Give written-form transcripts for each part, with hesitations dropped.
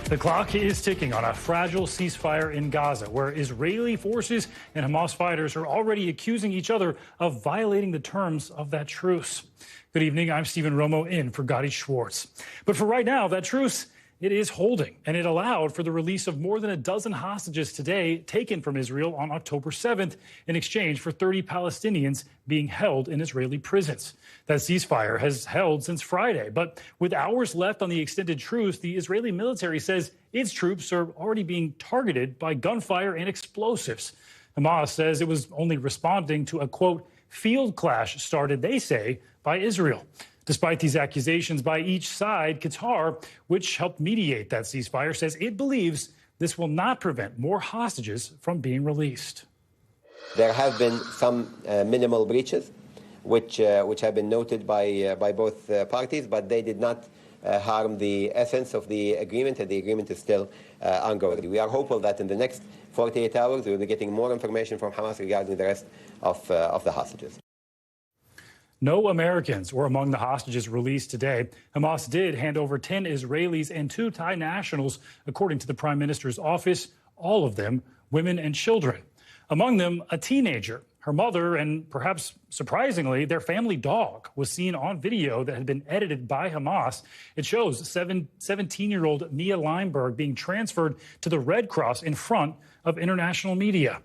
The clock is ticking on a fragile ceasefire in Gaza, where Israeli forces and Hamas fighters are already accusing each other of violating the terms of that truce. Good evening. I'm Stephen Romo in for Gadi Schwartz. But for right now, that truce, it is holding, and it allowed for the release of more than a dozen hostages today taken from Israel on October 7th in exchange for 30 Palestinians being held in Israeli prisons. That ceasefire has held since Friday, but with hours left on the extended truce, the Israeli military says its troops are already being targeted by gunfire and explosives. Hamas says it was only responding to a, quote, field clash started, they say, by Israel. Despite these accusations by each side, Qatar, which helped mediate that ceasefire, says it believes this will not prevent more hostages from being released. There have been some minimal breaches, which have been noted by both parties, but they did not harm the essence of the agreement, and the agreement is still ongoing. We are hopeful that in the next 48 hours, we will be getting more information from Hamas regarding the rest of the hostages. No Americans were among the hostages released today. Hamas did hand over 10 Israelis and 2 Thai nationals, according to the Prime Minister's office, all of them women and children. Among them, a teenager. Her mother and, perhaps surprisingly, their family dog was seen on video that had been edited by Hamas. It shows 17-year-old Mia Leinberg being transferred to the Red Cross in front of international media.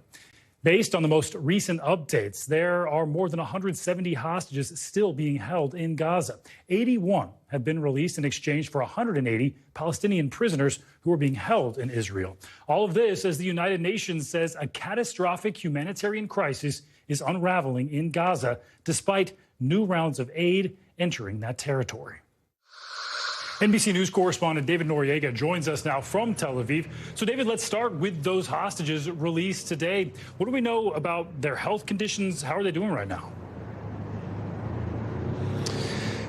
Based on the most recent updates, there are more than 170 hostages still being held in Gaza. 81 have been released in exchange for 180 Palestinian prisoners who are being held in Israel. All of this as the United Nations says a catastrophic humanitarian crisis is unraveling in Gaza, despite new rounds of aid entering that territory. NBC News correspondent David Noriega joins us now from Tel Aviv. So, David, let's start with those hostages released today. What do we know about their health conditions? How are they doing right now?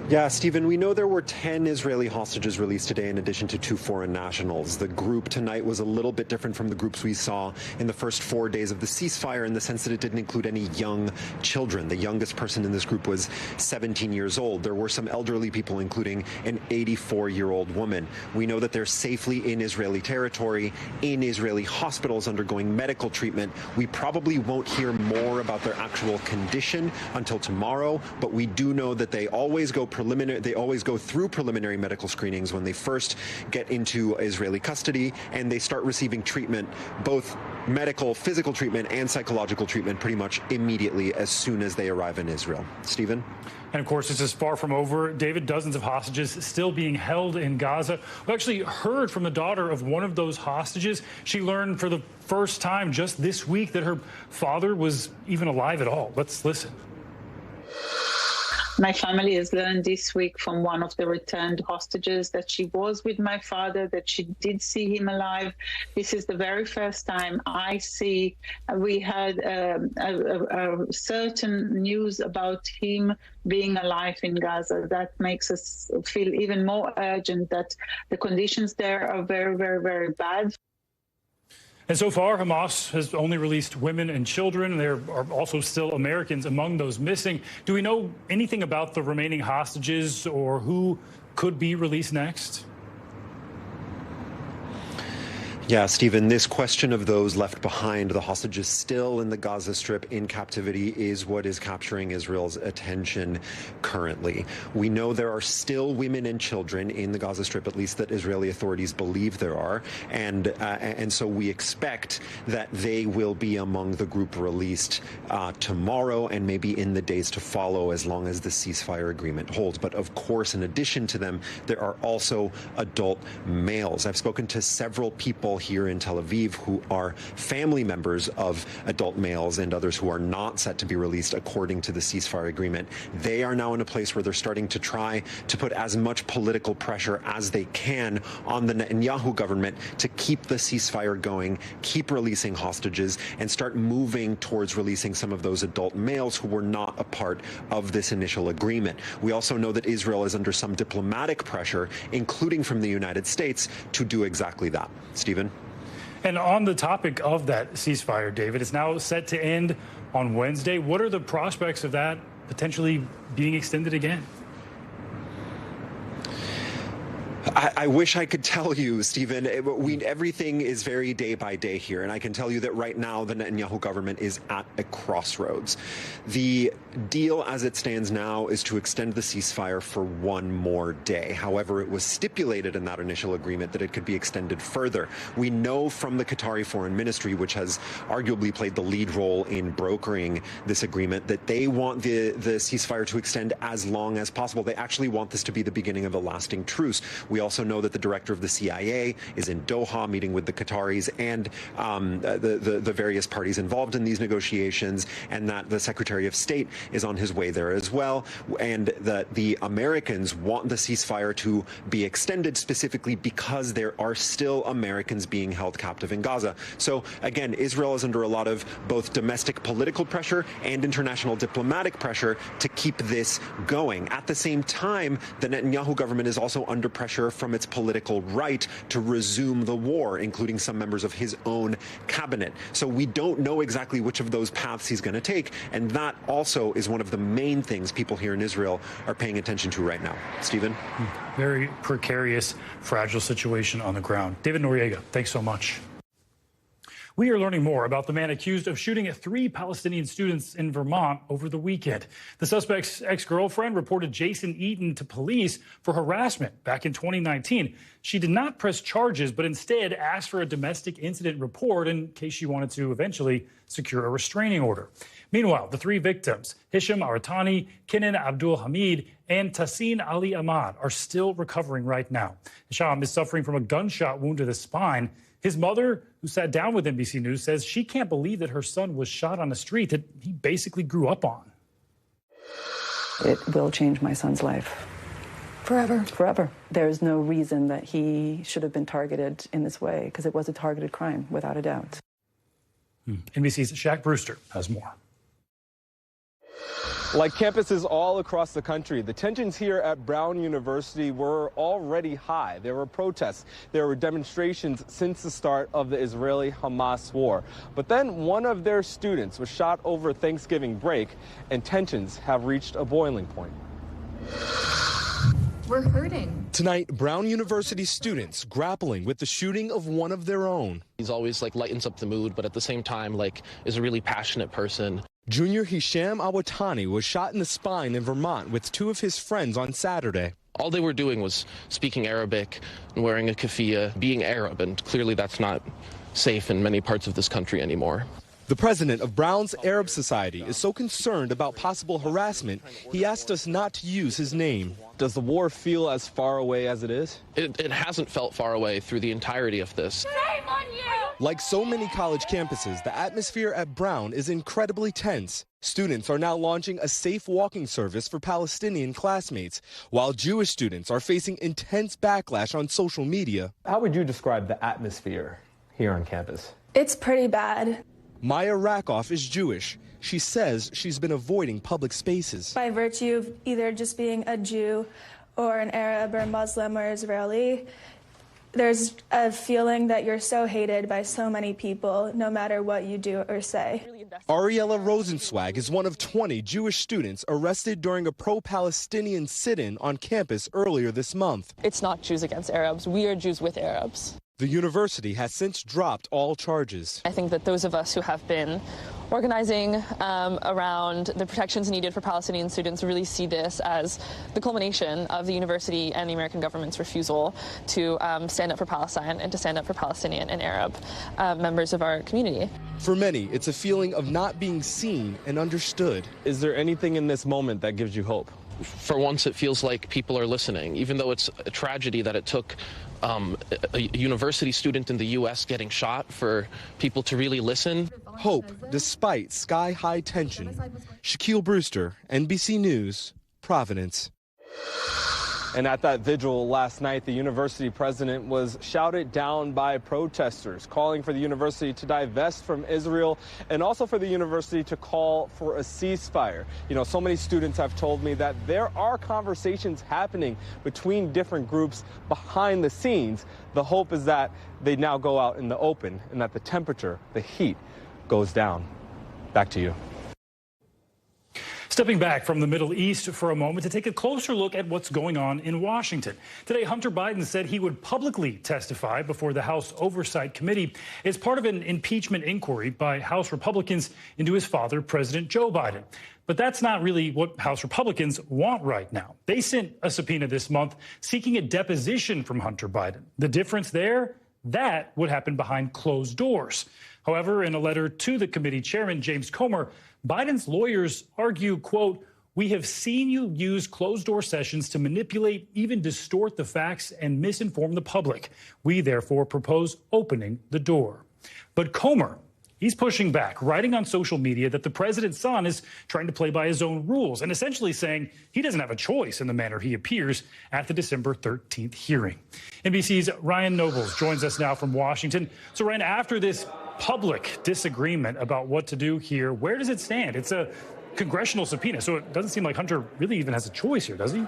Yeah, Stephen, we know there were 10 Israeli hostages released today in addition to 2 foreign nationals. The group tonight was a little bit different from the groups we saw in the first 4 days of the ceasefire in the sense that it didn't include any young children. The youngest person in this group was 17 years old. There were some elderly people, including an 84-year-old woman. We know that they're safely in Israeli territory, in Israeli hospitals undergoing medical treatment. We probably won't hear more about their actual condition until tomorrow, but we do know that they always go through preliminary medical screenings when they first get into Israeli custody, and they start receiving treatment, both medical, physical treatment and psychological treatment, pretty much immediately as soon as they arrive in Israel. Stephen? And of course, this is far from over. David, dozens of hostages still being held in Gaza. We actually heard from the daughter of one of those hostages. She learned for the first time just this week that her father was even alive at all. Let's listen. My family has learned this week from one of the returned hostages that she was with my father, that she did see him alive. This is the very first time I see. We had a certain news about him being alive in Gaza. That makes us feel even more urgent that the conditions there are very, very, very bad. And so far, Hamas has only released women and children. There are also still Americans among those missing. Do we know anything about the remaining hostages or who could be released next? Yeah, Stephen, this question of those left behind, the hostages still in the Gaza Strip in captivity, is what is capturing Israel's attention currently. We know there are still women and children in the Gaza Strip, at least that Israeli authorities believe there are, and so we expect that they will be among the group released tomorrow and maybe in the days to follow, as long as the ceasefire agreement holds. But of course, in addition to them, there are also adult males. I've spoken to several people here in Tel Aviv who are family members of adult males and others who are not set to be released according to the ceasefire agreement. They are now in a place where they're starting to try to put as much political pressure as they can on the Netanyahu government to keep the ceasefire going, keep releasing hostages, and start moving towards releasing some of those adult males who were not a part of this initial agreement. We also know that Israel is under some diplomatic pressure, including from the United States, to do exactly that. Stephen? And on the topic of that ceasefire, David, it's now set to end on Wednesday. What are the prospects of that potentially being extended again? I wish I could tell you, Stephen. Everything is very day by day here, and I can tell you that right now the Netanyahu government is at a crossroads. The deal as it stands now is to extend the ceasefire for one more day. However, it was stipulated in that initial agreement that it could be extended further. We know from the Qatari Foreign Ministry, which has arguably played the lead role in brokering this agreement, that they want the ceasefire to extend as long as possible. They actually want this to be the beginning of a lasting truce. We also know that the director of the CIA is in Doha meeting with the Qataris and the various parties involved in these negotiations, and that the Secretary of State is on his way there as well, and that the Americans want the ceasefire to be extended specifically because there are still Americans being held captive in Gaza. So again, Israel is under a lot of both domestic political pressure and international diplomatic pressure to keep this going. At the same time, the Netanyahu government is also under pressure from its political right to resume the war, including some members of his own cabinet. So we don't know exactly which of those paths he's going to take, and that also is one of the main things people here in Israel are paying attention to right now. Stephen? Very precarious, fragile situation on the ground. David Noriega, thanks so much. We are learning more about the man accused of shooting at 3 Palestinian students in Vermont over the weekend. The suspect's ex-girlfriend reported Jason Eaton to police for harassment back in 2019. She did not press charges, but instead asked for a domestic incident report in case she wanted to eventually secure a restraining order. Meanwhile, the 3 victims, Hisham Aratani, Kenan Abdul Hamid, and Tassin Ali Ahmad, are still recovering right now. Hisham is suffering from a gunshot wound to the spine. His mother, who sat down with NBC News, says she can't believe that her son was shot on a street that he basically grew up on. It will change my son's life. Forever. Forever. There's no reason that he should have been targeted in this way, because it was a targeted crime, without a doubt. NBC's Shaq Brewster has more. Like campuses all across the country, the tensions here at Brown University were already high. There were protests, there were demonstrations since the start of the Israeli-Hamas war. But then one of their students was shot over Thanksgiving break, and tensions have reached a boiling point. We're hurting. Tonight, Brown University students grappling with the shooting of one of their own. He's always lightens up the mood, but at the same time is a really passionate person. Junior Hisham Awatani was shot in the spine in Vermont with 2 of his friends on Saturday. All they were doing was speaking Arabic and wearing a keffiyeh, being Arab, and clearly that's not safe in many parts of this country anymore. The president of Brown's Arab Society is so concerned about possible harassment, he asked us not to use his name. Does the war feel as far away as it is? It hasn't felt far away through the entirety of this. Shame on you! Like so many college campuses, the atmosphere at Brown is incredibly tense. Students are now launching a safe walking service for Palestinian classmates, while Jewish students are facing intense backlash on social media. How would you describe the atmosphere here on campus? It's pretty bad. Maya Rakoff is Jewish. She says she's been avoiding public spaces. By virtue of either just being a Jew or an Arab or Muslim or Israeli, there's a feeling that you're so hated by so many people, no matter what you do or say. Ariella Rosenzweig is one of 20 Jewish students arrested during a pro-Palestinian sit-in on campus earlier this month. It's not Jews against Arabs. We are Jews with Arabs. The university has since dropped all charges. I think that those of us who have been organizing around the protections needed for Palestinian students really see this as the culmination of the university and the American government's refusal to stand up for Palestine and to stand up for Palestinian and Arab members of our community. For many, it's a feeling of not being seen and understood. Is there anything in this moment that gives you hope? For once, it feels like people are listening, even though it's a tragedy that it took a university student in the U.S. getting shot for people to really listen. Hope despite sky-high tension. Shaquille Brewster, NBC News, Providence. And at that vigil last night, the university president was shouted down by protesters, calling for the university to divest from Israel and also for the university to call for a ceasefire. You know, so many students have told me that there are conversations happening between different groups behind the scenes. The hope is that they now go out in the open and that the temperature, the heat, goes down. Back to you. Stepping back from the Middle East for a moment to take a closer look at what's going on in Washington. Today, Hunter Biden said he would publicly testify before the House Oversight Committee as part of an impeachment inquiry by House Republicans into his father, President Joe Biden. But that's not really what House Republicans want right now. They sent a subpoena this month seeking a deposition from Hunter Biden. The difference there? That would happen behind closed doors. However, in a letter to the committee chairman, James Comer, Biden's lawyers argue, quote, "We have seen you use closed-door sessions to manipulate, even distort the facts and misinform the public. We therefore propose opening the door." But Comer, he's pushing back, writing on social media that the president's son is trying to play by his own rules and essentially saying he doesn't have a choice in the manner he appears at the December 13th hearing. NBC's Ryan Nobles joins us now from Washington. So, Ryan, after this public disagreement about what to do here, where does it stand? It's a congressional subpoena, so it doesn't seem like Hunter really even has a choice here, does he?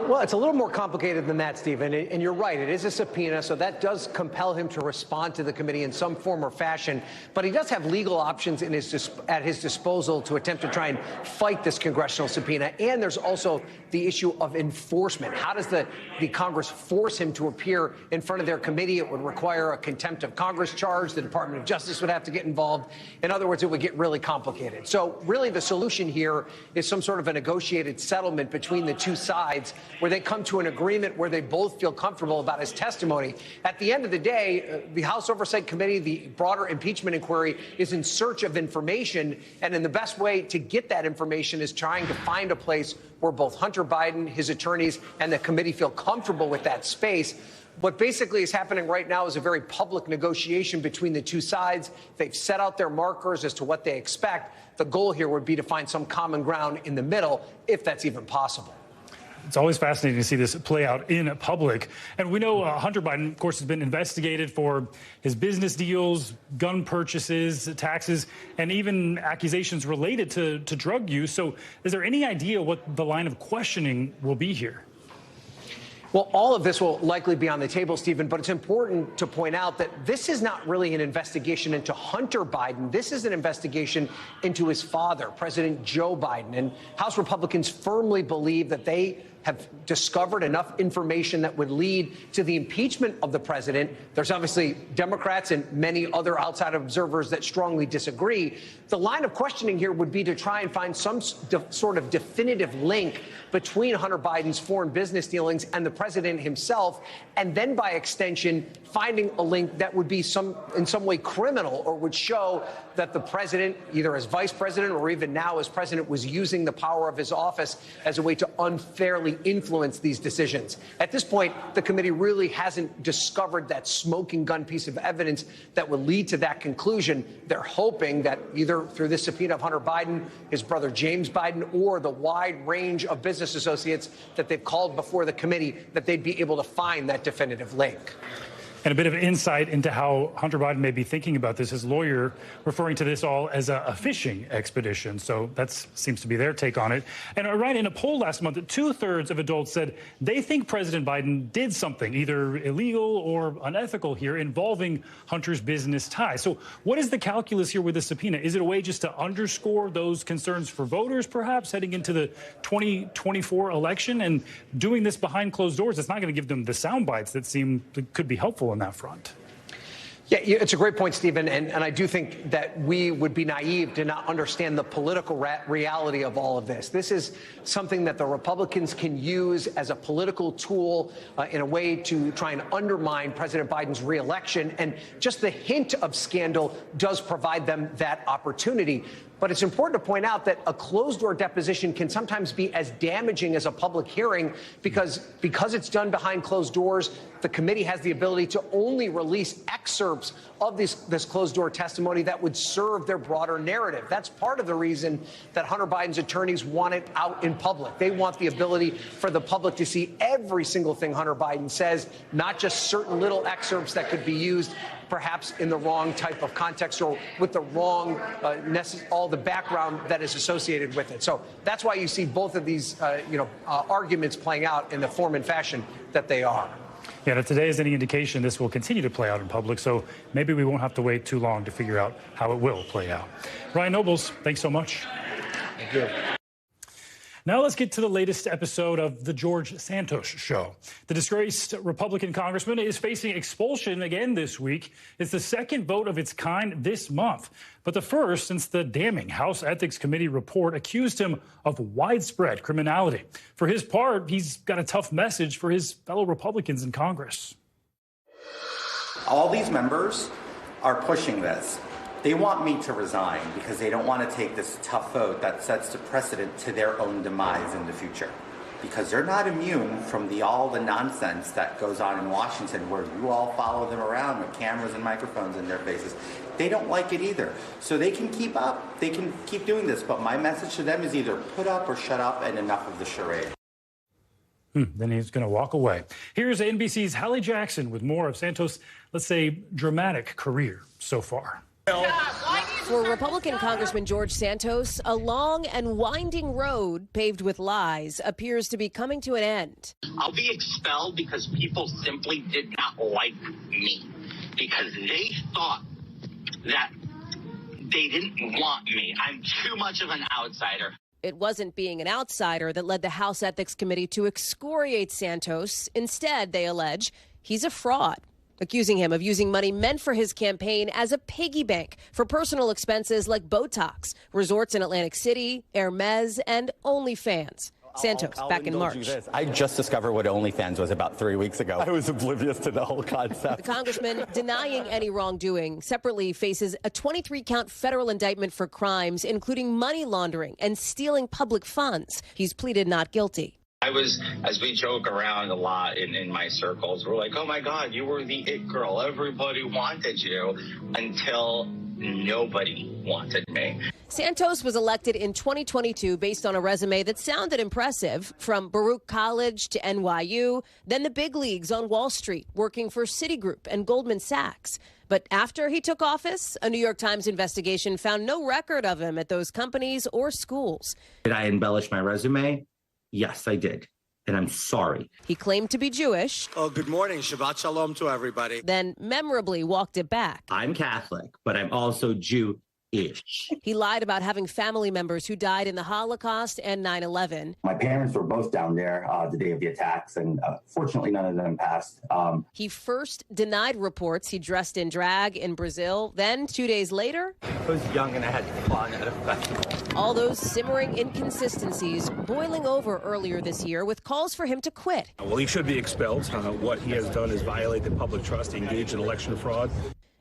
Well, it's a little more complicated than that, Stephen, and you're right. It is a subpoena, so that does compel him to respond to the committee in some form or fashion. But he does have legal options at his disposal to attempt to try and fight this congressional subpoena. And there's also the issue of enforcement. How does the Congress force him to appear in front of their committee? It would require a contempt of Congress charge. The Department of Justice would have to get involved. In other words, it would get really complicated. So really the solution here is some sort of a negotiated settlement between the two sides, where they come to an agreement where they both feel comfortable about his testimony. At the end of the day, the House Oversight Committee, the broader impeachment inquiry, is in search of information. And the best way to get that information is trying to find a place where both Hunter Biden, his attorneys, and the committee feel comfortable with that space. What basically is happening right now is a very public negotiation between the two sides. They've set out their markers as to what they expect. The goal here would be to find some common ground in the middle, if that's even possible. It's always fascinating to see this play out in public. And we know Hunter Biden, of course, has been investigated for his business deals, gun purchases, taxes, and even accusations related to drug use. So is there any idea what the line of questioning will be here? Well, all of this will likely be on the table, Stephen, but it's important to point out that this is not really an investigation into Hunter Biden. This is an investigation into his father, President Joe Biden. And House Republicans firmly believe that they have discovered enough information that would lead to the impeachment of the president. There's obviously Democrats and many other outside observers that strongly disagree. The line of questioning here would be to try and find some sort of definitive link between Hunter Biden's foreign business dealings and the president himself, and then by extension, finding a link that would be in some way criminal, or would show that the president, either as vice president or even now as president, was using the power of his office as a way to unfairly influence these decisions. At this point, the committee really hasn't discovered that smoking gun piece of evidence that would lead to that conclusion. They're hoping that either through this subpoena of Hunter Biden, his brother James Biden, or the wide range of business associates that they've called before the committee, that they'd be able to find that definitive link. And a bit of insight into how Hunter Biden may be thinking about this. His lawyer referring to this all as a fishing expedition. So that seems to be their take on it. And right, in a poll last month, 2/3 of adults said they think President Biden did something either illegal or unethical here involving Hunter's business ties. So what is the calculus here with the subpoena? Is it a way just to underscore those concerns for voters, perhaps, heading into the 2024 election? And doing this behind closed doors, it's not going to give them the sound bites that could be helpful on that front. Yeah, it's a great point, Stephen, and I do think that we would be naive to not understand the political reality of all of this. This is something that the Republicans can use as a political tool in a way to try and undermine President Biden's reelection, and just the hint of scandal does provide them that opportunity. But it's important to point out that a closed-door deposition can sometimes be as damaging as a public hearing because it's done behind closed doors. The committee has the ability to only release excerpts of this closed-door testimony that would serve their broader narrative. That's part of the reason that Hunter Biden's attorneys want it out in public. They want the ability for the public to see every single thing Hunter Biden says, not just certain little excerpts that could be used perhaps in the wrong type of context or with the wrong, all the background that is associated with it. So that's why you see both of these, arguments playing out in the form and fashion that they are. Yeah, if today is any indication, this will continue to play out in public, so maybe we won't have to wait too long to figure out how it will play out. Ryan Nobles, thanks so much. Thank you. Now let's get to the latest episode of the George Santos show. The disgraced Republican congressman is facing expulsion again this week. It's the second vote of its kind this month, but the first since the damning House Ethics Committee report accused him of widespread criminality. For his part, he's got a tough message for his fellow Republicans in Congress. All these members are pushing this. They want me to resign because they don't want to take this tough vote that sets the precedent to their own demise in the future. Because they're not immune from all the nonsense that goes on in Washington where you all follow them around with cameras and microphones in their faces. They don't like it either. So they can keep up. They can keep doing this. But my message to them is either put up or shut up and enough of the charade. Then he's going to walk away. Here's NBC's Hallie Jackson with more of Santos', let's say, dramatic career so far. For Republican Congressman George Santos, a long and winding road paved with lies appears to be coming to an end. I'll be expelled because people simply did not like me, because they thought that they didn't want me. I'm too much of an outsider. It wasn't being an outsider that led the House Ethics Committee to excoriate Santos. Instead, they allege he's a fraud, accusing him of using money meant for his campaign as a piggy bank for personal expenses like Botox, resorts in Atlantic City, Hermes, and OnlyFans. Santos, back in March. I just discovered what OnlyFans was about 3 weeks ago. I was oblivious to the whole concept. The congressman, denying any wrongdoing, separately faces a 23-count federal indictment for crimes, including money laundering and stealing public funds. He's pleaded not guilty. I was, as we joke around a lot in my circles, we're like, oh my God, you were the it girl. Everybody wanted you until nobody wanted me. Santos was elected in 2022 based on a resume that sounded impressive, from Baruch College to NYU, then the big leagues on Wall Street, working for Citigroup and Goldman Sachs. But after he took office, a New York Times investigation found no record of him at those companies or schools. Did I embellish my resume? Yes, I did. And I'm sorry. He claimed to be Jewish. Oh, good morning. Shabbat shalom to everybody. Then memorably walked it back. I'm Catholic, but I'm also Jewish. He lied about having family members who died in the Holocaust and 9/11. My parents were both down there the day of the attacks, and fortunately none of them passed. He first denied reports he dressed in drag in Brazil. Then 2 days later, I was young and I had fun at a festival. All those simmering inconsistencies boiling over earlier this year with calls for him to quit. Well, he should be expelled. What he has done is violated public trust, engaged in election fraud.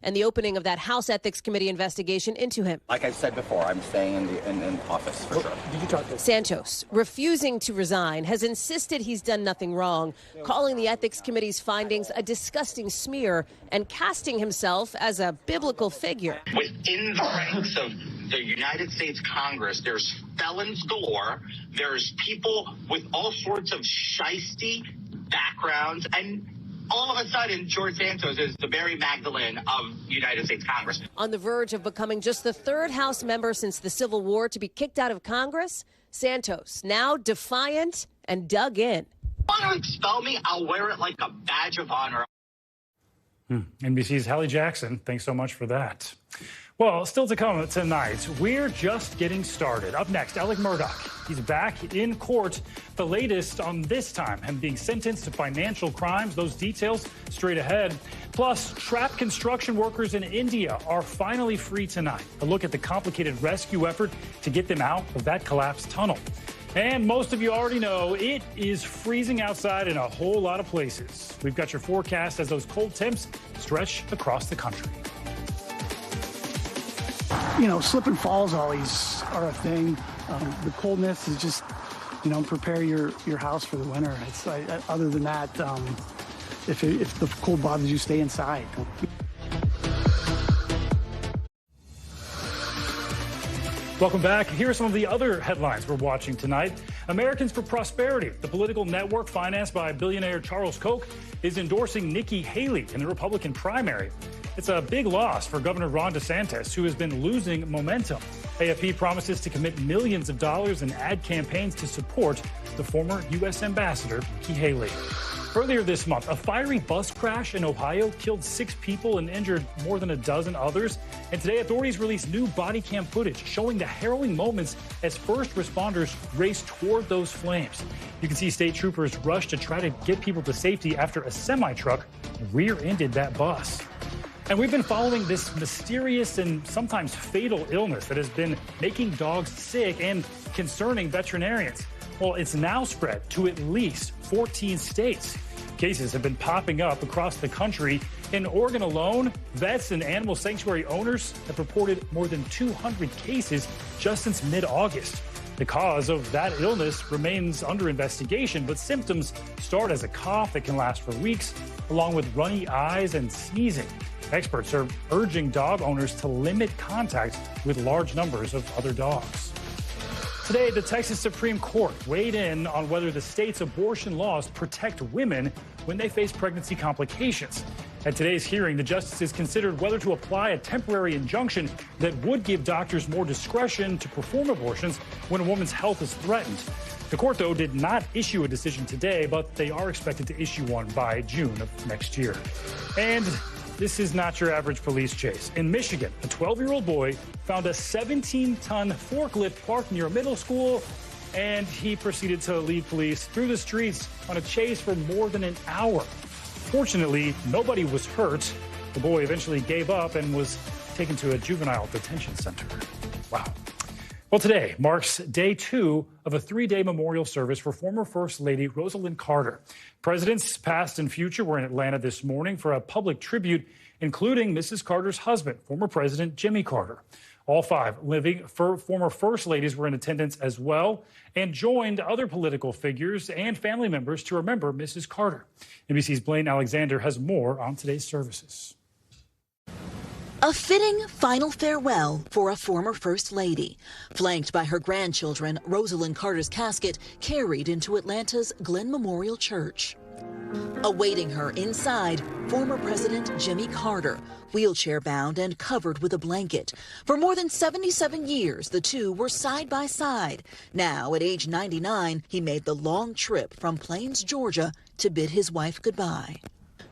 And the opening of that House Ethics Committee investigation into him. Like I've said before, I'm staying in office for sure. Did you talk to Santos, refusing to resign, has insisted he's done nothing wrong, calling the Ethics Committee's findings a disgusting smear and casting himself as a biblical figure. Within the ranks of the United States Congress, there's felons galore. There's people with all sorts of shisty backgrounds, and all of a sudden, George Santos is the Mary Magdalene of United States Congress. On the verge of becoming just the third House member since the Civil War to be kicked out of Congress, Santos, now defiant and dug in. Want to expel me? I'll wear it like a badge of honor. NBC's Hallie Jackson, thanks so much for that. Well, still to come tonight, we're just getting started. Up next, Alex Murdaugh. He's back in court. The latest on this time, him being sentenced to financial crimes. Those details straight ahead. Plus, trapped construction workers in India are finally free tonight. A look at the complicated rescue effort to get them out of that collapsed tunnel. And most of you already know it is freezing outside in a whole lot of places. We've got your forecast as those cold temps stretch across the country. You know, slip and falls always are a thing. The coldness is just, prepare your house for the winter. It's other than that, if the cold bothers you, stay inside. Welcome back. Here are some of the other headlines we're watching tonight. Americans for Prosperity, the political network financed by billionaire Charles Koch, is endorsing Nikki Haley in the Republican primary. It's a big loss for Governor Ron DeSantis, who has been losing momentum. AFP promises to commit millions of dollars in ad campaigns to support the former U.S. Ambassador, Nikki Haley. Earlier this month, a fiery bus crash in Ohio killed 6 people and injured more than a dozen others. And today, authorities released new body cam footage showing the harrowing moments as first responders raced toward those flames. You can see state troopers rush to try to get people to safety after a semi-truck rear-ended that bus. And we've been following this mysterious and sometimes fatal illness that has been making dogs sick and concerning veterinarians. Well, it's now spread to at least 14 states. Cases have been popping up across the country. In Oregon alone, vets and animal sanctuary owners have reported more than 200 cases just since mid-August. The cause of that illness remains under investigation, but symptoms start as a cough that can last for weeks, along with runny eyes and sneezing. Experts are urging dog owners to limit contact with large numbers of other dogs. Today, the Texas Supreme Court weighed in on whether the state's abortion laws protect women when they face pregnancy complications. At today's hearing, the justices considered whether to apply a temporary injunction that would give doctors more discretion to perform abortions when a woman's health is threatened. The court, though, did not issue a decision today, but they are expected to issue one by June of next year. And this is not your average police chase. In Michigan, a 12-year-old boy found a 17-ton forklift parked near a middle school, and he proceeded to lead police through the streets on a chase for more than an hour. Fortunately, nobody was hurt. The boy eventually gave up and was taken to a juvenile detention center. Wow. Well, today marks day 2 of a 3-day memorial service for former First Lady Rosalynn Carter. Presidents past and future were in Atlanta this morning for a public tribute, including Mrs. Carter's husband, former President Jimmy Carter. All 5 living former First Ladies were in attendance as well and joined other political figures and family members to remember Mrs. Carter. NBC's Blaine Alexander has more on today's services. A fitting final farewell for a former First Lady. Flanked by her grandchildren, Rosalynn Carter's casket carried into Atlanta's Glen Memorial Church. Awaiting her inside, former President Jimmy Carter, wheelchair-bound and covered with a blanket. For more than 77 years, the two were side by side. Now, at age 99, he made the long trip from Plains, Georgia, to bid his wife goodbye.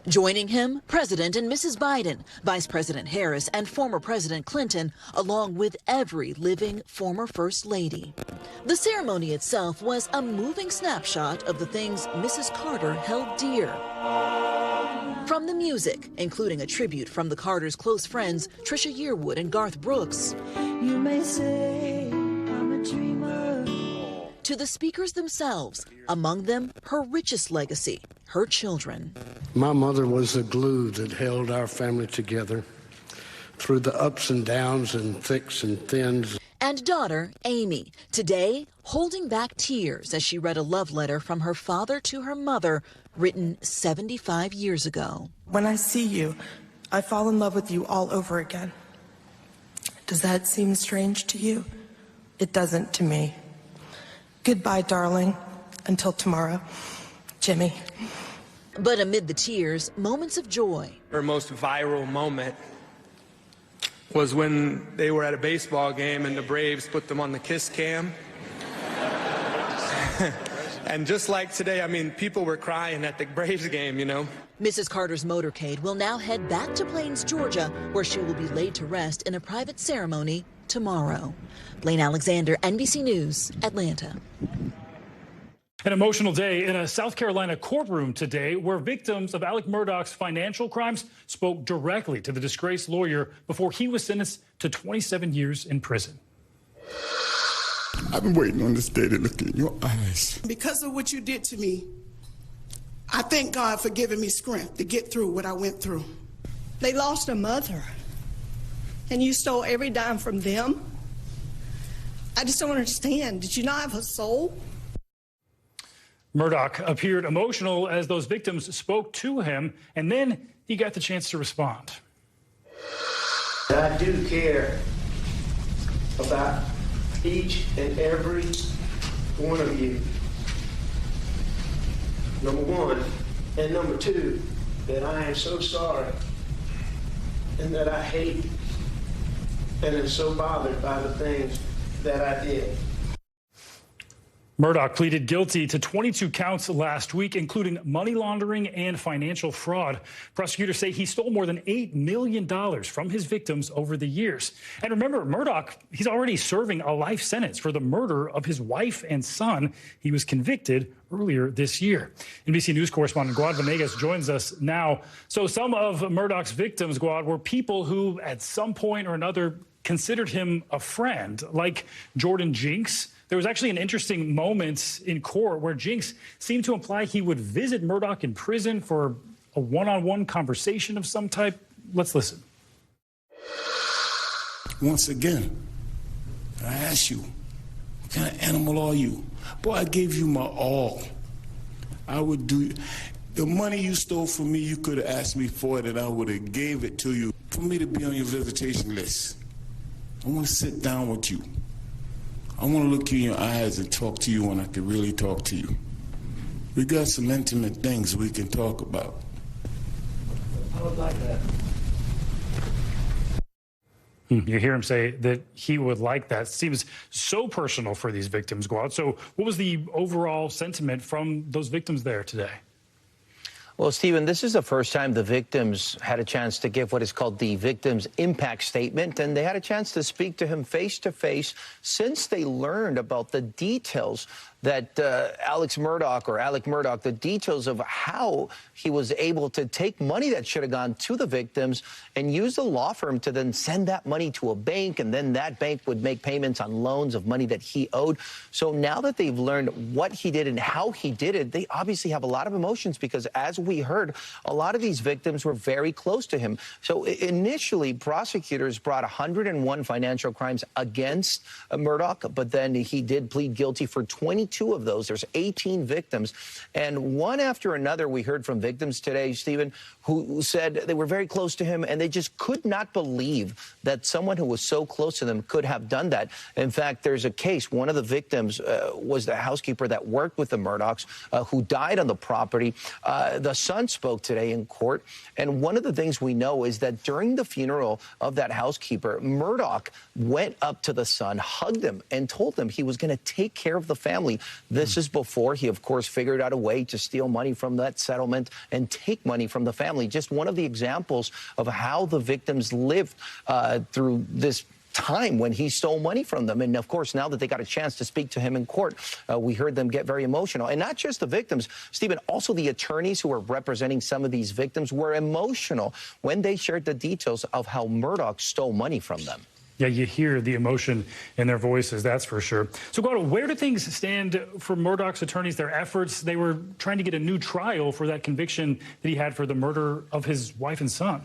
Joining him, President and Mrs. Biden, Vice President Harris, and former President Clinton, along with every living former First Lady. The ceremony itself was a moving snapshot of the things Mrs. Carter held dear. From the music, including a tribute from the Carters' close friends, Trisha Yearwood and Garth Brooks, you may say I'm a dreamer, to the speakers themselves, among them her richest legacy, her children. My mother was the glue that held our family together through the ups and downs and thicks and thins. And daughter, Amy, today holding back tears as she read a love letter from her father to her mother, written 75 years ago. When I see you, I fall in love with you all over again. Does that seem strange to you? It doesn't to me. Goodbye, darling. Until tomorrow, Jimmy. But amid the tears, moments of joy. Her most viral moment was when they were at a baseball game and the Braves put them on the kiss cam. And just like today, I mean, people were crying at the Braves game, you know. Mrs. Carter's motorcade will now head back to Plains, Georgia, where she will be laid to rest in a private ceremony tomorrow. Blaine Alexander, NBC News, Atlanta. An emotional day in a South Carolina courtroom today where victims of Alex Murdaugh's financial crimes spoke directly to the disgraced lawyer before he was sentenced to 27 years in prison. I've been waiting on this day to look in your eyes. Because of what you did to me, I thank God for giving me strength to get through what I went through. They lost a mother, and you stole every dime from them. I just don't understand. Did you not have a soul? Murdaugh appeared emotional as those victims spoke to him, and then he got the chance to respond. I do care about each and every one of you. Number one, and number two, that I am so sorry and that I hate and am so bothered by the things that I did. Murdaugh pleaded guilty to 22 counts last week, including money laundering and financial fraud. Prosecutors say he stole more than $8 million from his victims over the years. And remember, Murdaugh, he's already serving a life sentence for the murder of his wife and son. He was convicted earlier this year. NBC News correspondent Gadi Venegas joins us now. So some of Murdaugh's victims, Gad, were people who at some point or another considered him a friend, like Jordan Jinks. There was actually an interesting moment in court where Jinks seemed to imply he would visit Murdaugh in prison for a one-on-one conversation of some type. Let's listen. Once again, I ask you, what kind of animal are you? Boy, I gave you my all. I would do the money you stole from me. You could have asked me for it, and I would have gave it to you for me to be on your visitation list. I want to sit down with you. I want to look you in your eyes and talk to you when I can really talk to you. We got some intimate things we can talk about. I would like that. You hear him say that he would like that. Seems so personal for these victims, Gad. So what was the overall sentiment from those victims there today? Well, Stephen, this is the first time the victims had a chance to give what is called the victim's impact statement, and they had a chance to speak to him face to face since they learned about the details that Alex Murdaugh, the details of how he was able to take money that should have gone to the victims and use the law firm to then send that money to a bank, and then that bank would make payments on loans of money that he owed. So now that they've learned what he did and how he did it, they obviously have a lot of emotions because, as we heard, a lot of these victims were very close to him. So initially, prosecutors brought 101 financial crimes against Murdaugh, but then he did plead guilty for 22 of those. There's 18 victims. And one after another, we heard from victims today, Stephen, who said they were very close to him and they just could not believe that someone who was so close to them could have done that. In fact, there's a case. One of the victims was the housekeeper that worked with the Murdaughs who died on the property. The son spoke today in court. And one of the things we know is that during the funeral of that housekeeper, Murdaugh went up to the son, hugged him, and told him he was going to take care of the family. This is before he, of course, figured out a way to steal money from that settlement and take money from the family. Just one of the examples of how the victims lived through this time when he stole money from them. And of course, now that they got a chance to speak to him in court, we heard them get very emotional. And not just the victims, Stephen, also the attorneys who were representing some of these victims were emotional when they shared the details of how Murdaugh stole money from them. Yeah, you hear the emotion in their voices, that's for sure. So, Gadi, where do things stand for Murdaugh's attorneys, their efforts? They were trying to get a new trial for that conviction that he had for the murder of his wife and son.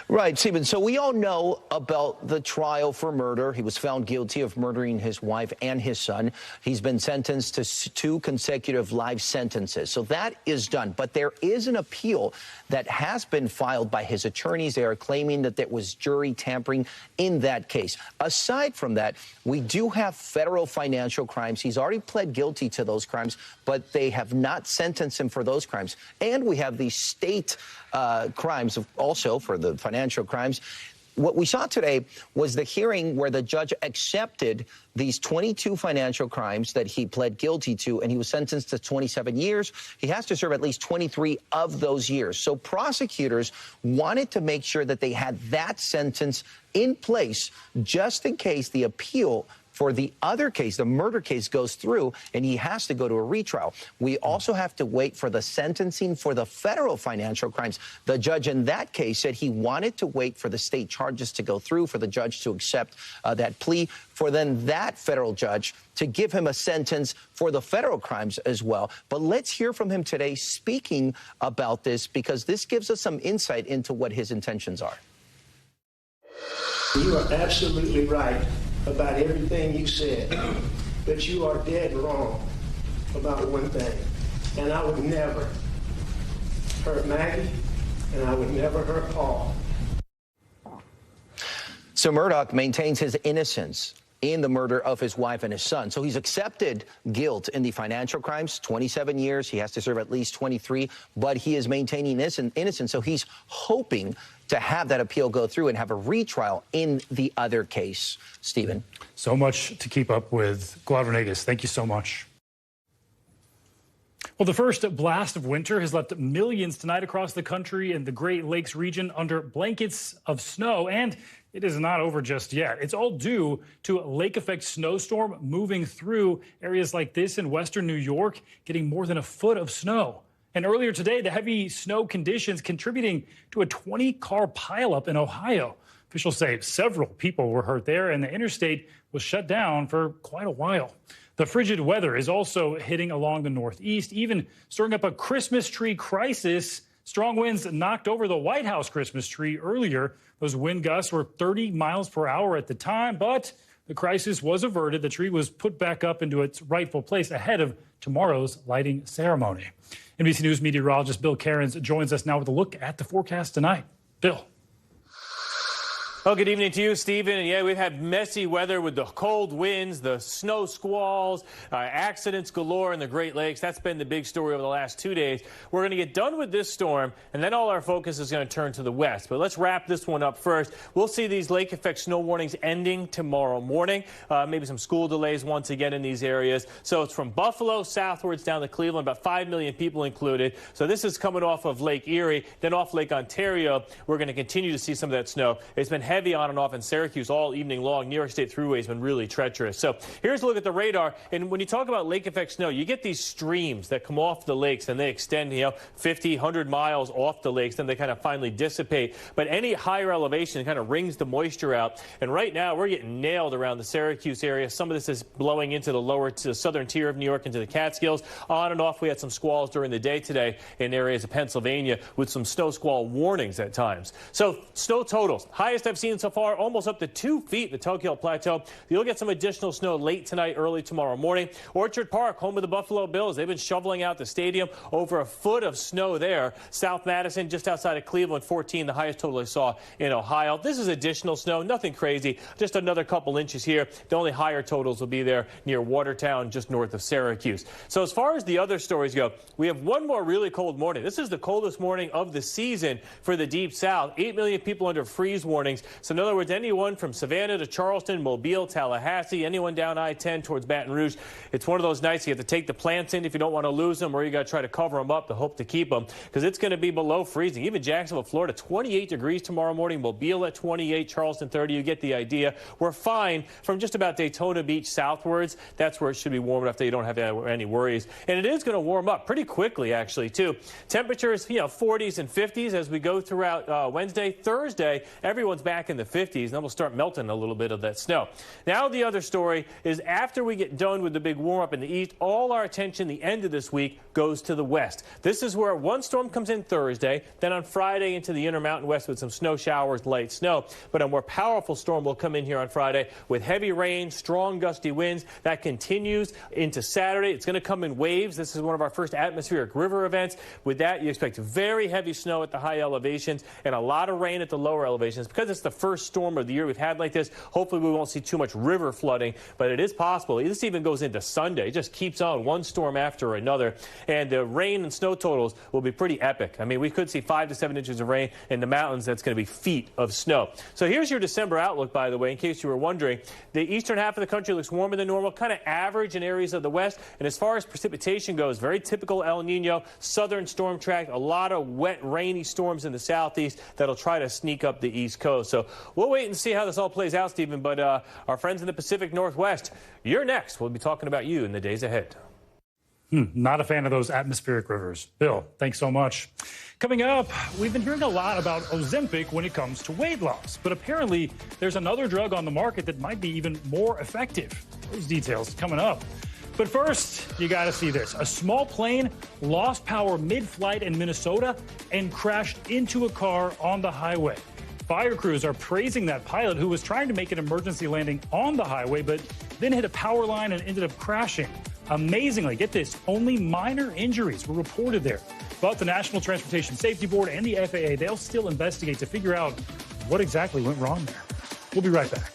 Right, Stephen. So we all know about the trial for murder. He was found guilty of murdering his wife and his son. He's been sentenced to 2 consecutive life sentences. So that is done. But there is an appeal that has been filed by his attorneys. They are claiming that there was jury tampering in that case. Aside from that, we do have federal financial crimes. He's already pled guilty to those crimes, but they have not sentenced him for those crimes. And we have the state crimes also for the financial crimes. What we saw today was the hearing where the judge accepted these 22 financial crimes that he pled guilty to, and he was sentenced to 27 years. He has to serve at least 23 of those years. So prosecutors wanted to make sure that they had that sentence in place just in case the appeal for the other case, the murder case, goes through and he has to go to a retrial. We also have to wait for the sentencing for the federal financial crimes. The judge in that case said he wanted to wait for the state charges to go through, for the judge to accept that plea, for then that federal judge to give him a sentence for the federal crimes as well. But let's hear from him today speaking about this, because this gives us some insight into what his intentions are. You are absolutely right about everything you said, but you are dead wrong about one thing. And I would never hurt Maggie, and I would never hurt Paul. So Murdaugh maintains his innocence in the murder of his wife and his son. So he's accepted guilt in the financial crimes, 27 years. He has to serve at least 23, but he is maintaining innocence. So he's hoping to have that appeal go through and have a retrial in the other case. Stephen. So much to keep up with. Glaude Venegas, thank you so much. Well, the first blast of winter has left millions tonight across the country and the Great Lakes region under blankets of snow, and it is not over just yet. It's all due to a lake effect snowstorm moving through areas like this in western New York, getting more than a foot of snow. And earlier today, the heavy snow conditions contributing to a 20-car pileup in Ohio. Officials say several people were hurt there, and the interstate was shut down for quite a while. The frigid weather is also hitting along the Northeast, even stirring up a Christmas tree crisis. Strong winds knocked over the White House Christmas tree earlier. Those wind gusts were 30 miles per hour at the time, but the crisis was averted. The tree was put back up into its rightful place ahead of tomorrow's lighting ceremony. NBC News meteorologist Bill Cairns joins us now with a look at the forecast tonight. Bill. Well, good evening to you, Stephen. And yeah, we've had messy weather with the cold winds, the snow squalls, accidents galore in the Great Lakes. That's been the big story over the last 2 days. We're going to get done with this storm, and then all our focus is going to turn to the west. But let's wrap this one up first. We'll see these lake effect snow warnings ending tomorrow morning. Maybe some school delays once again in these areas. So it's from Buffalo southwards down to Cleveland, about 5 million people included. So this is coming off of Lake Erie, then off Lake Ontario. We're going to continue to see some of that snow. It's been heavy on and off in Syracuse all evening long. New York State Thruway has been really treacherous. So here's a look at the radar. And when you talk about lake effect snow, you get these streams that come off the lakes and they extend, 50, 100 miles off the lakes. Then they kind of finally dissipate. But any higher elevation kind of wrings the moisture out. And right now we're getting nailed around the Syracuse area. Some of this is blowing into the southern tier of New York, into the Catskills. On and off, we had some squalls during the day today in areas of Pennsylvania with some snow squall warnings at times. So snow totals, highest I've seen so far, almost up to 2 feet, the Tokyo Plateau. You'll get some additional snow late tonight, early tomorrow morning. Orchard Park, home of the Buffalo Bills, they've been shoveling out the stadium. Over a foot of snow there. South Madison, just outside of Cleveland, 14, the highest total I saw in Ohio. This is additional snow, nothing crazy, just another couple inches here. The only higher totals will be there near Watertown, just north of Syracuse. So as far as the other stories go, we have one more really cold morning. This is the coldest morning of the season for the Deep South. 8 million people under freeze warnings. So in other words, anyone from Savannah to Charleston, Mobile, Tallahassee, anyone down I-10 towards Baton Rouge, it's one of those nights you have to take the plants in if you don't want to lose them, or you got to try to cover them up to hope to keep them, because it's going to be below freezing. Even Jacksonville, Florida, 28 degrees tomorrow morning, Mobile at 28, Charleston 30. You get the idea. We're fine from just about Daytona Beach southwards. That's where it should be warm enough that you don't have any worries. And it is going to warm up pretty quickly, actually, too. Temperatures, 40s and 50s as we go throughout Wednesday. Thursday, everyone's back in the 50s, and then we'll start melting a little bit of that snow. Now the other story is after we get done with the big warm-up in the east, all our attention the end of this week goes to the west. This is where one storm comes in Thursday, then on Friday into the Intermountain West with some snow showers, light snow. But a more powerful storm will come in here on Friday with heavy rain, strong gusty winds. That continues into Saturday. It's going to come in waves. This is one of our first atmospheric river events. With that, you expect very heavy snow at the high elevations and a lot of rain at the lower elevations. Because it's the first storm of the year we've had like this, hopefully we won't see too much river flooding, but it is possible. This even goes into Sunday. It just keeps on, one storm after another, and the rain and snow totals will be pretty epic. I mean, we could see 5 to 7 inches of rain in the mountains. That's going to be feet of snow. So here's your December outlook, by the way, in case you were wondering. The eastern half of the country looks warmer than normal, kind of average in areas of the west, and as far as precipitation goes, very typical El Nino, southern storm track, a lot of wet, rainy storms in the southeast that'll try to sneak up the east coast. So we'll wait and see how this all plays out, Stephen, but our friends in the Pacific Northwest, you're next. We'll be talking about you in the days ahead. Not a fan of those atmospheric rivers. Bill, thanks so much. Coming up, we've been hearing a lot about Ozempic when it comes to weight loss, but apparently there's another drug on the market that might be even more effective. Those details coming up. But first, you got to see this. A small plane lost power mid-flight in Minnesota and crashed into a car on the highway. Fire crews are praising that pilot who was trying to make an emergency landing on the highway, but then hit a power line and ended up crashing. Amazingly, get this, only minor injuries were reported there. But the National Transportation Safety Board and the FAA, they'll still investigate to figure out what exactly went wrong there. We'll be right back.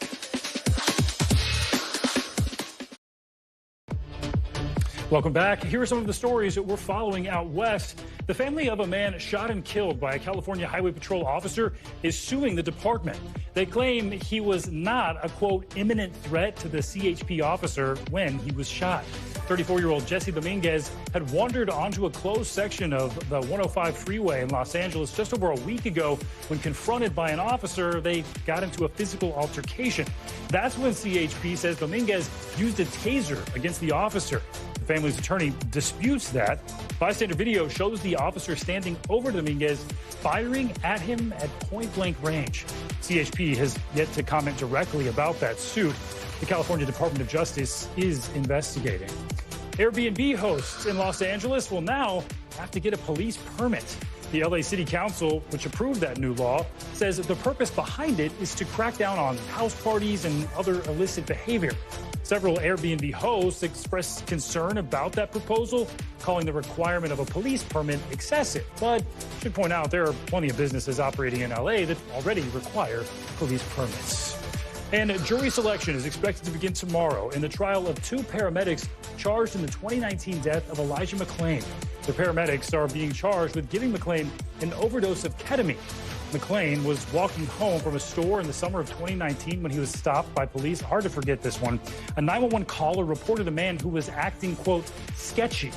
Welcome back. Here are some of the stories that we're following out west. The family of a man shot and killed by a California Highway Patrol officer is suing the department. They claim he was not a, quote, imminent threat to the CHP officer when he was shot. 34-year-old Jesse Dominguez had wandered onto a closed section of the 105 freeway in Los Angeles just over a week ago. When confronted by an officer, they got into a physical altercation. That's when CHP says Dominguez used a taser against the officer. The family's attorney disputes that. Bystander video shows the officer standing over Dominguez, firing at him at point-blank range. CHP has yet to comment directly about that suit. The California Department of Justice is investigating. Airbnb hosts in Los Angeles will now have to get a police permit. The LA City Council, which approved that new law, says the purpose behind it is to crack down on house parties and other illicit behavior. Several Airbnb hosts expressed concern about that proposal, calling the requirement of a police permit excessive. But I should point out there are plenty of businesses operating in LA that already require police permits. And jury selection is expected to begin tomorrow in the trial of two paramedics charged in the 2019 death of Elijah McClain. The paramedics are being charged with giving McClain an overdose of ketamine. McClain was walking home from a store in the summer of 2019 when he was stopped by police. Hard to forget this one. A 911 caller reported a man who was acting, quote, sketchy.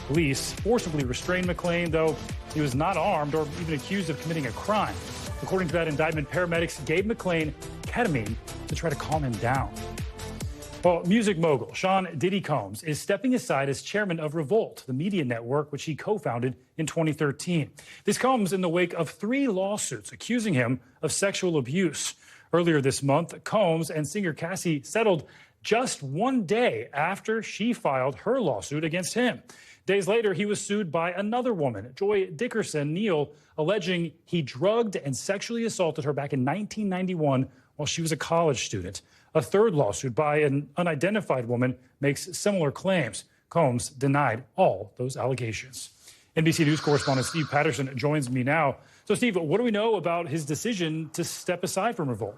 Police forcibly restrained McClain, though he was not armed or even accused of committing a crime. According to that indictment, paramedics gave McClain ketamine to try to calm him down. Well, music mogul Sean Diddy Combs is stepping aside as chairman of Revolt, the media network which he co-founded in 2013. This comes in the wake of 3 lawsuits accusing him of sexual abuse. Earlier this month, Combs and singer Cassie settled just one day after she filed her lawsuit against him. Days later, he was sued by another woman, Joy Dickerson Neal, alleging he drugged and sexually assaulted her back in 1991 while she was a college student. A third lawsuit by an unidentified woman makes similar claims. Combs denied all those allegations. NBC News correspondent Steve Patterson joins me now. So, Steve, what do we know about his decision to step aside from Revolt?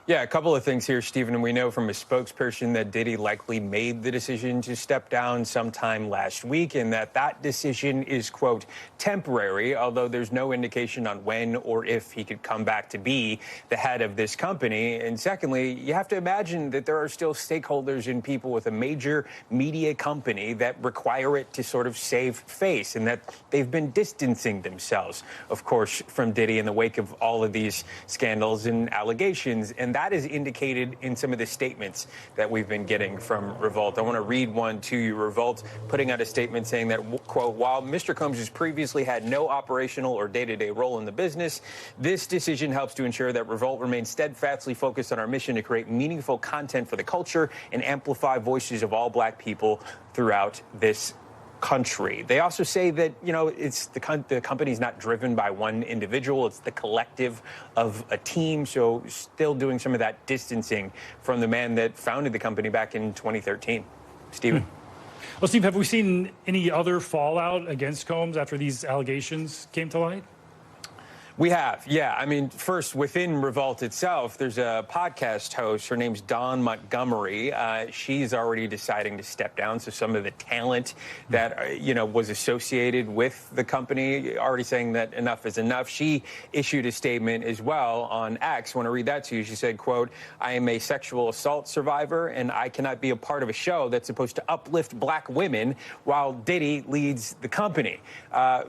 Yeah, a couple of things here, Stephen. And we know from a spokesperson that Diddy likely made the decision to step down sometime last week and that decision is, quote, temporary, although there's no indication on when or if he could come back to be the head of this company. And secondly, you have to imagine that there are still stakeholders and people with a major media company that require it to sort of save face and that they've been distancing themselves, of course, from Diddy in the wake of all of these scandals and allegations. And that is indicated in some of the statements that we've been getting from Revolt. I want to read one to you. Revolt putting out a statement saying that, quote, while Mr. Combs has previously had no operational or day-to-day role in the business, this decision helps to ensure that Revolt remains steadfastly focused on our mission to create meaningful content for the culture and amplify voices of all Black people throughout this country. They also say that, you know, it's the company's not driven by one individual. It's the collective of a team. So still doing some of that distancing from the man that founded the company back in 2013. Stephen. Well, Steve, have we seen any other fallout against Combs after these allegations came to light? We have, yeah. I mean, first, within Revolt itself, there's a podcast host. Her name's Dawn Montgomery. She's already deciding to step down. So some of the talent that, you know, was associated with the company already saying that enough is enough. She issued a statement as well on X. I want to read that to you. She said, quote, I am a sexual assault survivor, and I cannot be a part of a show that's supposed to uplift Black women while Diddy leads the company.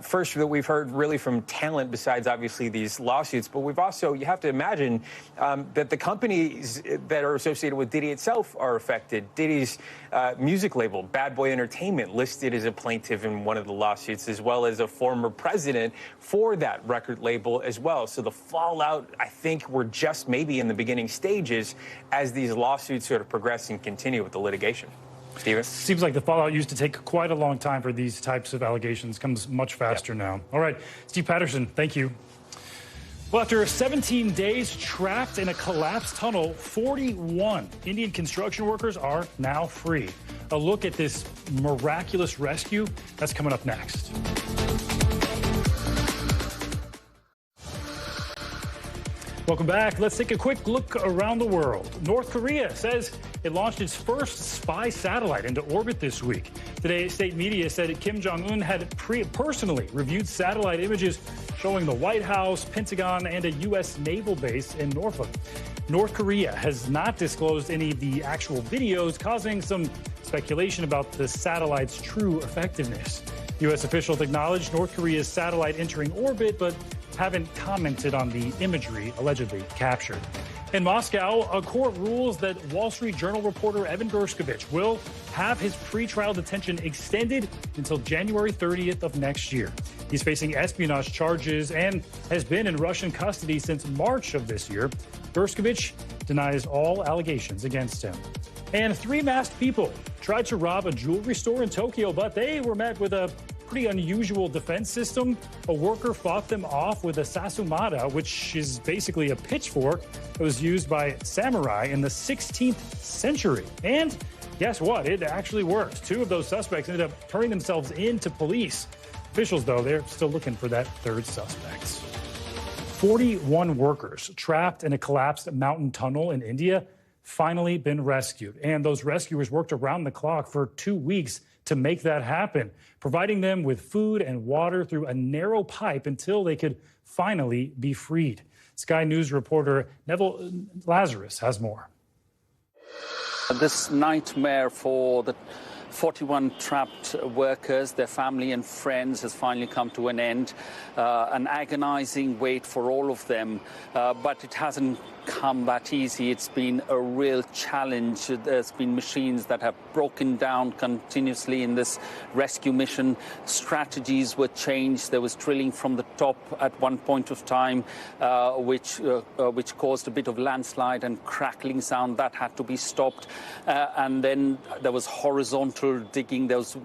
First that we've heard really from talent besides obviously these lawsuits, but we've also, you have to imagine that the companies that are associated with Diddy itself are affected. Diddy's music label, Bad Boy Entertainment, listed as a plaintiff in one of the lawsuits, as well as a former president for that record label as well. So the fallout, I think we're just maybe in the beginning stages as these lawsuits sort of progress and continue with the litigation. Stephen? Seems like the fallout used to take quite a long time for these types of allegations. Comes much faster now. All right, Steve Patterson, thank you. Well, after 17 days trapped in a collapsed tunnel, 41 Indian construction workers are now free. A look at this miraculous rescue, that's coming up next. Welcome back. Let's take a quick look around the world. North Korea says it launched its first spy satellite into orbit this week. Today, state media said Kim Jong-un had personally reviewed satellite images showing the White House, Pentagon, and a U.S. naval base in Norfolk. North Korea has not disclosed any of the actual videos, causing some speculation about the satellite's true effectiveness. U.S. officials acknowledged North Korea's satellite entering orbit, but haven't commented on the imagery allegedly captured. In Moscow, a court rules that Wall Street Journal reporter Evan Gershkovich will have his pretrial detention extended until January 30th of next year. He's facing espionage charges and has been in Russian custody since March of this year. Gershkovich denies all allegations against him. And 3 masked people tried to rob a jewelry store in Tokyo, but they were met with a pretty unusual defense system. A worker fought them off with a sasumata, which is basically a pitchfork that was used by samurai in the 16th century. And guess what? It actually worked. 2 of those suspects ended up turning themselves in to police. Officials, though, they're still looking for that 3rd suspect. 41 workers trapped in a collapsed mountain tunnel in India finally been rescued. And those rescuers worked around the clock for 2 weeks to make that happen, providing them with food and water through a narrow pipe until they could finally be freed. Sky News reporter Neville Lazarus has more. This nightmare for the 41 trapped workers, their family and friends has finally come to an end. An agonizing wait for all of them, but it hasn't come that easy. It's been a real challenge. There's been machines that have broken down continuously in this rescue mission. Strategies were changed. There was drilling from the top at one point of time, which caused a bit of landslide and crackling sound. That had to be stopped. And then there was horizontal digging. There was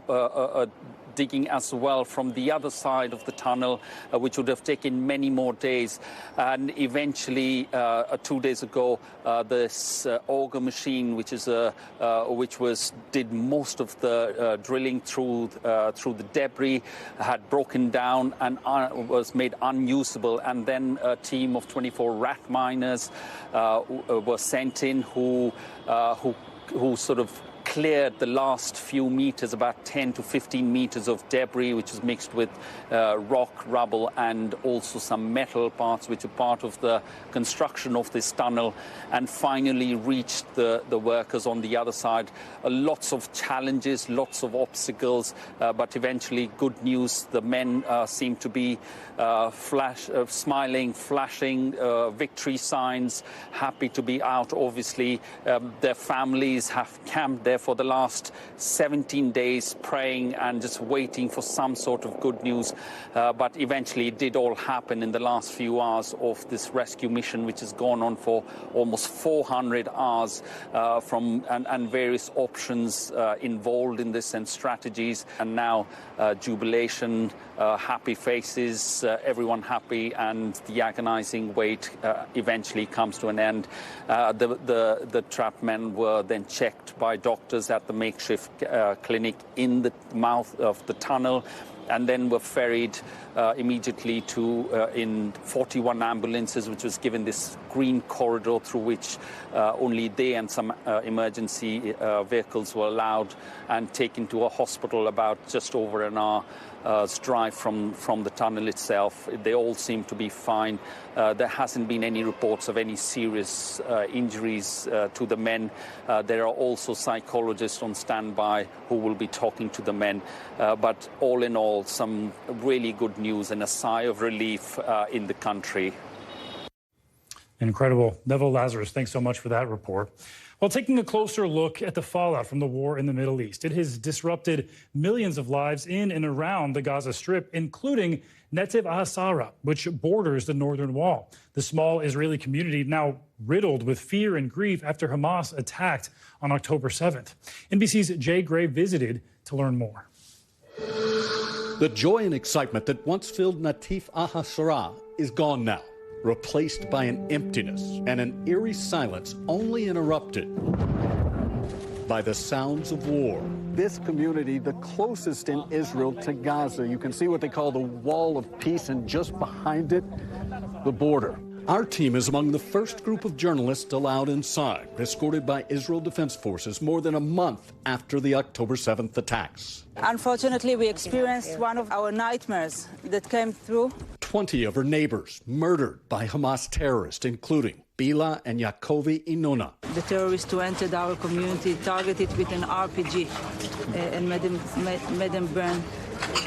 digging as well from the other side of the tunnel, which would have taken many more days. And eventually, 2 days ago, this auger machine, which did most of the drilling through the debris, had broken down and was made unusable. And then a team of 24 rat miners were sent in who sort of cleared the last few meters, about 10 to 15 meters of debris, which is mixed with rock, rubble, and also some metal parts, which are part of the construction of this tunnel, and finally reached the workers on the other side. Lots of challenges, lots of obstacles, but eventually good news. The men seem to be smiling, flashing victory signs, happy to be out, obviously. Their families have camped there for the last 17 days, praying and just waiting for some sort of good news. But eventually it did all happen in the last few hours of this rescue mission, which has gone on for almost 400 hours, and various options involved in this and strategies. And now jubilation, happy faces, everyone happy, and the agonizing wait eventually comes to an end. The trapped men were then checked by doctors at the makeshift clinic in the mouth of the tunnel, and then were ferried immediately to in 41 ambulances, which was given this green corridor through which only they and some emergency vehicles were allowed, and taken to a hospital about just over an hour's drive from the tunnel itself. They all seem to be fine. There hasn't been any reports of any serious injuries to the men. There are also psychologists on standby who will be talking to the men. But all in all, some really good news and a sigh of relief in the country. Incredible. Neville Lazarus, thanks so much for that report. Well, taking a closer look at the fallout from the war in the Middle East, it has disrupted millions of lives in and around the Gaza Strip, including Netiv Ahasara, which borders the northern wall. The small Israeli community now riddled with fear and grief after Hamas attacked on October 7th. NBC's Jay Gray visited to learn more. The joy and excitement that once filled Netiv Ahasara is gone now, replaced by an emptiness and an eerie silence only interrupted by the sounds of war. This community, the closest in Israel to Gaza, you can see what they call the Wall of Peace, and just behind it, the border. Our team is among the first group of journalists allowed inside, escorted by Israel Defense Forces more than a month after the October 7th attacks. Unfortunately, we experienced one of our nightmares that came through. 20 of her neighbors murdered by Hamas terrorists, including Bila and Yakovi Inona. The terrorists who entered our community targeted with an RPG and made them burn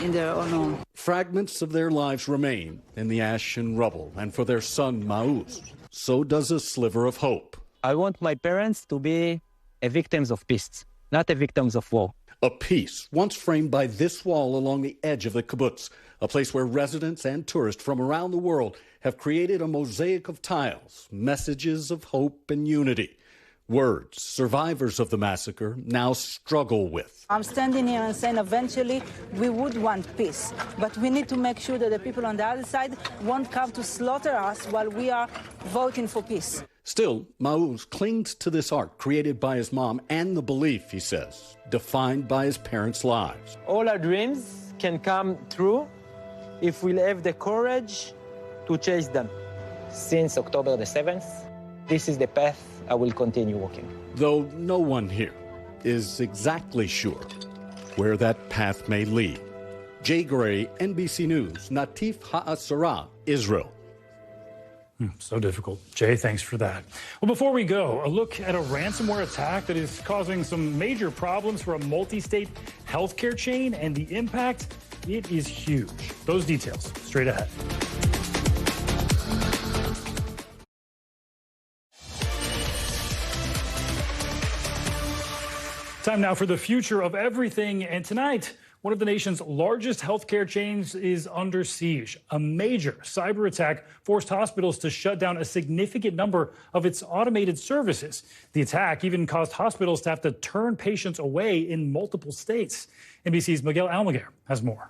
in their own home. Fragments of their lives remain in the ash and rubble, and for their son Mauz, so does a sliver of hope. I want my parents to be victims of peace, not victims of war. A peace once framed by this wall along the edge of the kibbutz, a place where residents and tourists from around the world have created a mosaic of tiles, messages of hope and unity. Words survivors of the massacre now struggle with. I'm standing here and saying eventually we would want peace, but we need to make sure that the people on the other side won't come to slaughter us while we are voting for peace. Still, Mauz clings to this art created by his mom and the belief, he says, defined by his parents' lives. All our dreams can come true if we have the courage to chase them. Since October the 7th, this is the path I will continue walking. Though no one here is exactly sure where that path may lead. Jay Gray, NBC News, Natif Ha'asara, Israel. So difficult. Jay, thanks for that. Well, before we go, a look at a ransomware attack that is causing some major problems for a multi-state healthcare chain, and the impact, it is huge. Those details straight ahead. Time now for the future of everything. And tonight, one of the nation's largest healthcare chains is under siege. A major cyber attack forced hospitals to shut down a significant number of its automated services. The attack even caused hospitals to have to turn patients away in multiple states. NBC's Miguel Almaguer has more.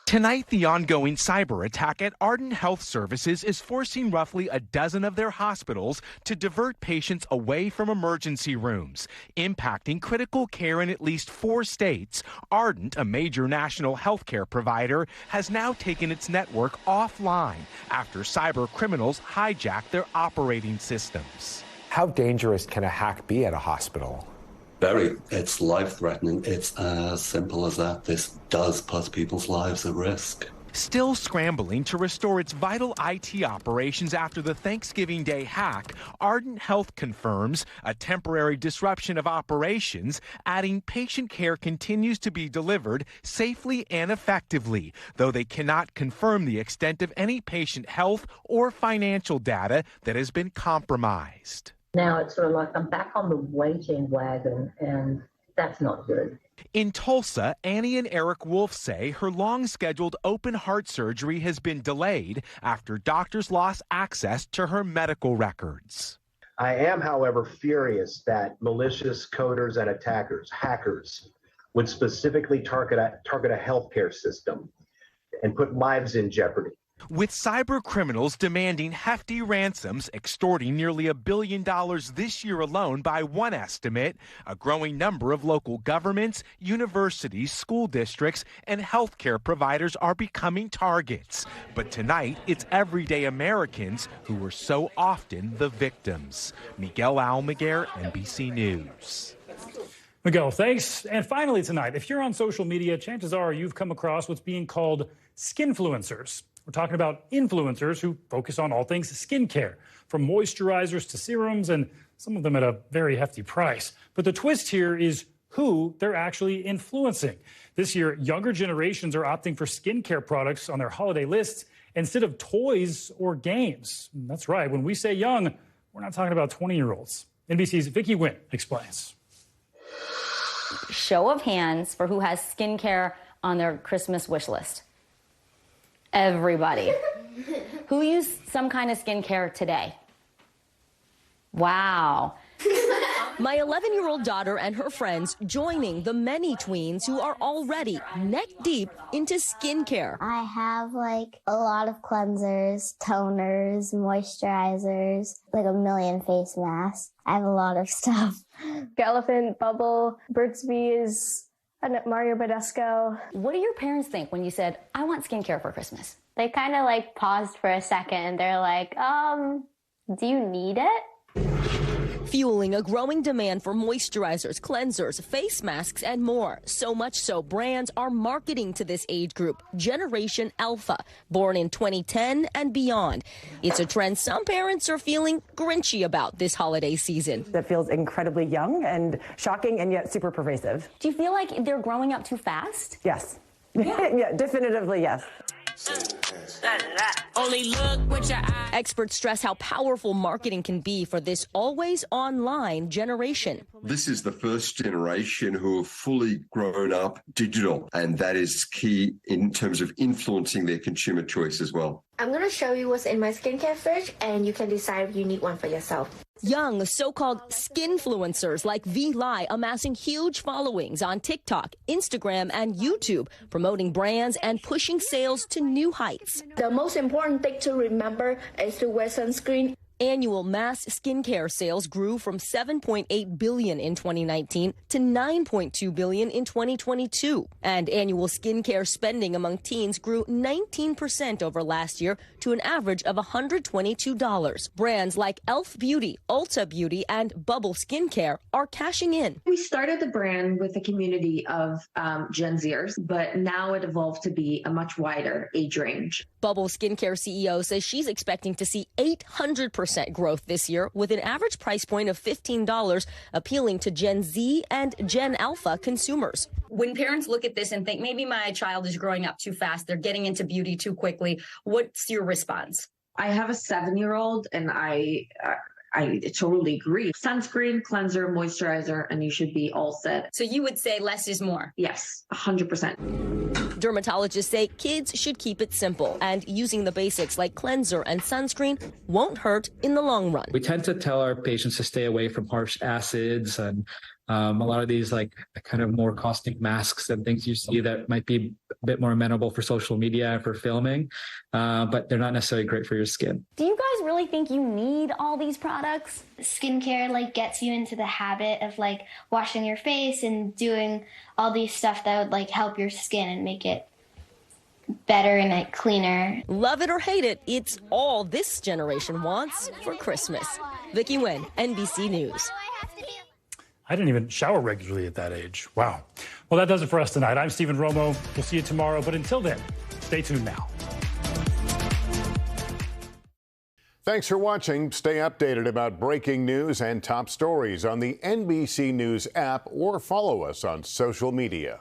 Tonight, the ongoing cyber attack at Ardent Health Services is forcing roughly a dozen of their hospitals to divert patients away from emergency rooms, impacting critical care in at least 4 states. Ardent, a major national healthcare provider, has now taken its network offline after cyber criminals hijacked their operating systems. How dangerous can a hack be at a hospital? Very. It's life-threatening. It's as simple as that. This does put people's lives at risk. Still scrambling to restore its vital IT operations after the Thanksgiving Day hack, Ardent Health confirms a temporary disruption of operations, adding patient care continues to be delivered safely and effectively, though they cannot confirm the extent of any patient health or financial data that has been compromised. Now it's sort of like I'm back on the waiting wagon, and that's not good. In Tulsa, Annie and Eric Wolf say her long-scheduled open heart surgery has been delayed after doctors lost access to her medical records. I am, however, furious that malicious coders and attackers, hackers, would specifically target a healthcare system and put lives in jeopardy. With cyber criminals demanding hefty ransoms, extorting nearly $1 billion this year alone by one estimate, a growing number of local governments, universities, school districts, and healthcare providers are becoming targets. But tonight, it's everyday Americans who were so often the victims. Miguel Almaguer, NBC News. Miguel, thanks. And finally tonight, if you're on social media, chances are you've come across what's being called skinfluencers. We're talking about influencers who focus on all things skincare, from moisturizers to serums, and some of them at a very hefty price. But the twist here is who they're actually influencing. This year, younger generations are opting for skincare products on their holiday lists instead of toys or games. That's right. When we say young, we're not talking about 20-year-olds. NBC's Vicki Nguyen explains. Show of hands for who has skincare on their Christmas wish list. Everybody. Who used some kind of skincare today? Wow. My 11-year-old daughter and her friends joining the many tweens who are already neck deep into skincare. I have like a lot of cleansers, toners, moisturizers, like a million face masks. I have a lot of stuff. Elephant, Bubble, Burt's Bees, And Mario Badescu. What do your parents think when you said, I want skincare for Christmas? They kind of like paused for a second. They're like, do you need it? Fueling a growing demand for moisturizers, cleansers, face masks, and more. So much so, brands are marketing to this age group, Generation Alpha, born in 2010 and beyond. It's a trend some parents are feeling grinchy about this holiday season. That feels incredibly young and shocking and yet super pervasive. Do you feel like they're growing up too fast? Yes. Yeah, definitively yes. Only look with your eyes. Experts stress how powerful marketing can be for this always online generation. This is the first generation who have fully grown up digital, and that is key in terms of influencing their consumer choice as well. I'm going to show you what's in my skincare fridge, and you can decide if you need one for yourself. Young, so-called skinfluencers like V. Lai amassing huge followings on TikTok, Instagram, and YouTube, promoting brands and pushing sales to new heights. The most important thing to remember is to wear sunscreen. Annual mass skincare sales grew from $7.8 billion in 2019 to $9.2 billion in 2022. And annual skincare spending among teens grew 19% over last year to an average of $122. Brands like e.l.f. Beauty, Ulta Beauty, and Bubble Skincare are cashing in. We started the brand with a community of Gen Zers, but now it evolved to be a much wider age range. Bubble Skincare CEO says she's expecting to see 800% growth this year, with an average price point of $15, appealing to Gen Z and Gen Alpha consumers. When parents look at this and think, maybe my child is growing up too fast, they're getting into beauty too quickly, what's your response? I have a 7-year-old, and I totally agree. Sunscreen, cleanser, moisturizer, and you should be all set. So you would say less is more? Yes, 100%. Dermatologists say kids should keep it simple, and using the basics like cleanser and sunscreen won't hurt in the long run. We tend to tell our patients to stay away from harsh acids and a lot of these like kind of more caustic masks and things you see that might be a bit more amenable for social media and for filming, but they're not necessarily great for your skin. Do you guys really think you need all these products? Skincare like gets you into the habit of like washing your face and doing all these stuff that would like help your skin and make it better and like cleaner. Love it or hate it, it's all this generation wants for Christmas. Vicki Nguyen, NBC News. I didn't even shower regularly at that age. Wow. Well, that does it for us tonight. I'm Stephen Romo. We'll see you tomorrow. But until then, stay tuned now. Thanks for watching. Stay updated about breaking news and top stories on the NBC News app or follow us on social media.